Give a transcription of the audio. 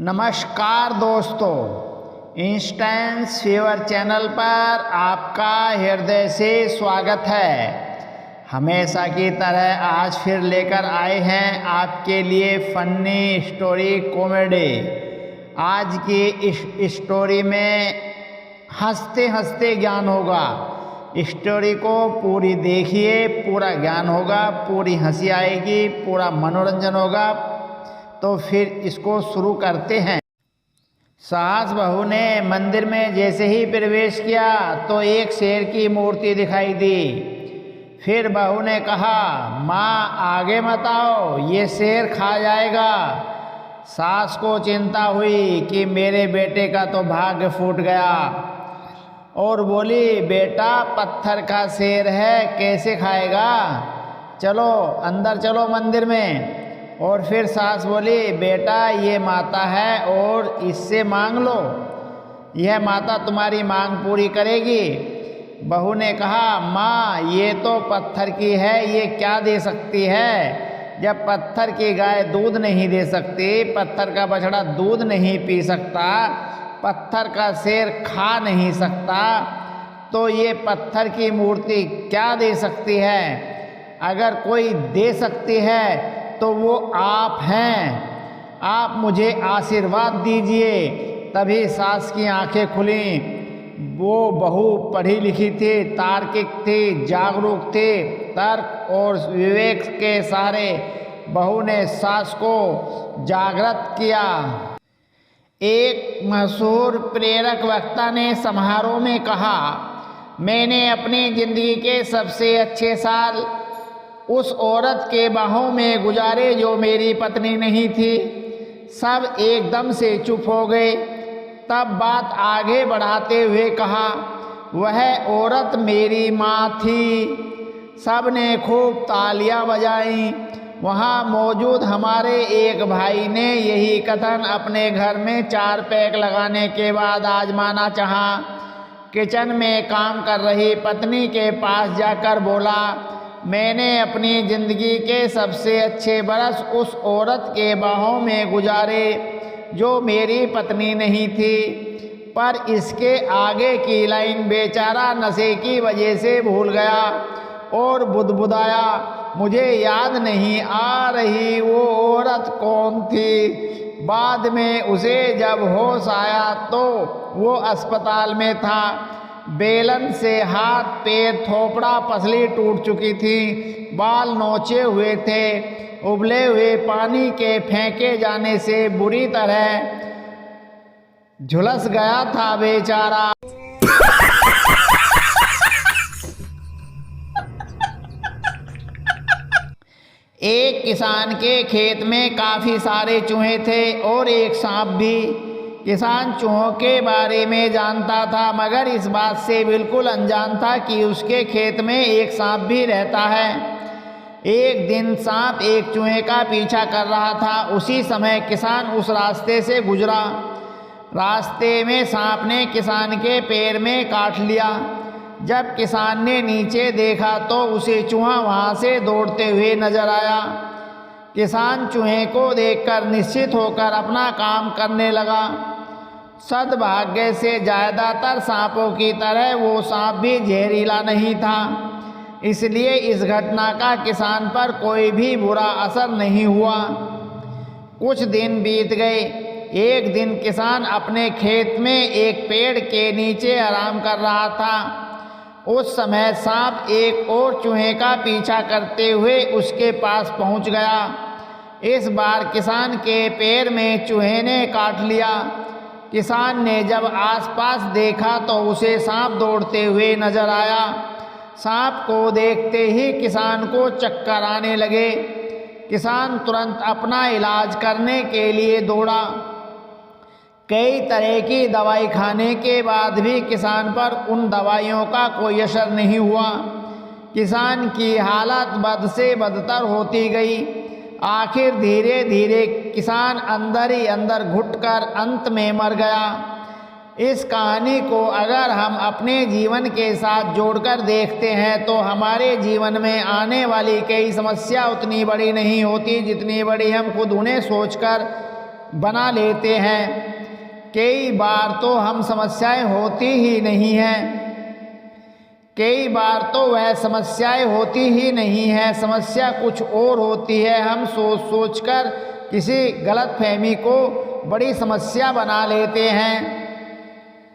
नमस्कार दोस्तों, instance fever channel पर आपका हृदय से स्वागत है। हमेशा की तरह आज फिर लेकर आए हैं आपके लिए फनी स्टोरी कॉमेडी। आज की इस स्टोरी में हंसते हंसते ज्ञान होगा। स्टोरी को पूरी देखिए, पूरा ज्ञान होगा, पूरी हंसी आएगी, पूरा मनोरंजन होगा। तो फिर इसको शुरू करते हैं। सास बहू ने मंदिर में जैसे ही प्रवेश किया तो एक शेर की मूर्ति दिखाई दी। फिर बहू ने कहा, माँ आगे मत आओ, ये शेर खा जाएगा। सास को चिंता हुई कि मेरे बेटे का तो भाग्य फूट गया और बोली, बेटा पत्थर का शेर है, कैसे खाएगा, चलो अंदर चलो मंदिर में। और फिर सास बोली, बेटा ये माता है और इससे मांग लो, यह माता तुम्हारी मांग पूरी करेगी। बहू ने कहा, माँ ये तो पत्थर की है, ये क्या दे सकती है। जब पत्थर की गाय दूध नहीं दे सकती, पत्थर का बछड़ा दूध नहीं पी सकता, पत्थर का शेर खा नहीं सकता, तो ये पत्थर की मूर्ति क्या दे सकती है। अगर कोई दे सकती है तो वो आप हैं, आप मुझे आशीर्वाद दीजिए। तभी सास की आंखें खुली। वो बहू पढ़ी लिखी थी, तार्किक थी, जागरूक थी। तर्क और विवेक के सहारे बहू ने सास को जागृत किया। एक मशहूर प्रेरक वक्ता ने समारोह में कहा, मैंने अपनी जिंदगी के सबसे अच्छे साल उस औरत के बाहों में गुजारे जो मेरी पत्नी नहीं थी। सब एकदम से चुप हो गए। तब बात आगे बढ़ाते हुए कहा, वह औरत मेरी माँ थी। सब ने खूब तालियां बजाईं। वहाँ मौजूद हमारे एक भाई ने यही कथन अपने घर में 4 पैक लगाने के बाद आजमाना चाहा। किचन में काम कर रही पत्नी के पास जाकर बोला, मैंने अपनी ज़िंदगी के सबसे अच्छे बरस उस औरत के बाहों में गुजारे जो मेरी पत्नी नहीं थी। पर इसके आगे की लाइन बेचारा नशे की वजह से भूल गया और बुदबुदाया, मुझे याद नहीं आ रही वो औरत कौन थी। बाद में उसे जब होश आया तो वो अस्पताल में था। बेलन से हाथ पैर थोपड़ा पसली टूट चुकी थी, बाल नोचे हुए थे। उबले हुए पानी के फेंके जाने से बुरी तरह झुलस गया था बेचारा। एक किसान के खेत में काफ़ी सारे चूहे थे और एक सांप भी। किसान चूहों के बारे में जानता था, मगर इस बात से बिल्कुल अनजान था कि उसके खेत में एक सांप भी रहता है। एक दिन सांप एक चूहे का पीछा कर रहा था। उसी समय किसान उस रास्ते से गुजरा। रास्ते में सांप ने किसान के पैर में काट लिया। जब किसान ने नीचे देखा तो उसे चूहा वहाँ से दौड़ते हुए नजर आया। किसान चूहे को देखकर निश्चित होकर अपना काम करने लगा। सद्भाग्य से ज़्यादातर सांपों की तरह वो सांप भी जहरीला नहीं था, इसलिए इस घटना का किसान पर कोई भी बुरा असर नहीं हुआ। कुछ दिन बीत गए। एक दिन किसान अपने खेत में एक पेड़ के नीचे आराम कर रहा था। उस समय सांप एक और चूहे का पीछा करते हुए उसके पास पहुंच गया। इस बार किसान के पैर में चूहे ने काट लिया। किसान ने जब आसपास देखा तो उसे सांप दौड़ते हुए नजर आया। सांप को देखते ही किसान को चक्कर आने लगे। किसान तुरंत अपना इलाज करने के लिए दौड़ा। कई तरह की दवाई खाने के बाद भी किसान पर उन दवाइयों का कोई असर नहीं हुआ। किसान की हालत बद से बदतर होती गई। आखिर धीरे धीरे किसान अंदर ही अंदर घुटकर अंत में मर गया। इस कहानी को अगर हम अपने जीवन के साथ जोड़कर देखते हैं तो हमारे जीवन में आने वाली कई समस्या उतनी बड़ी नहीं होती जितनी बड़ी हम खुद उन्हें सोचकर बना लेते हैं। कई बार तो हम समस्याएं होती ही नहीं हैं, कई बार तो वह समस्याएं होती ही नहीं है, समस्या कुछ और होती है। हम सोच कर किसी गलतफहमी को बड़ी समस्या बना लेते हैं।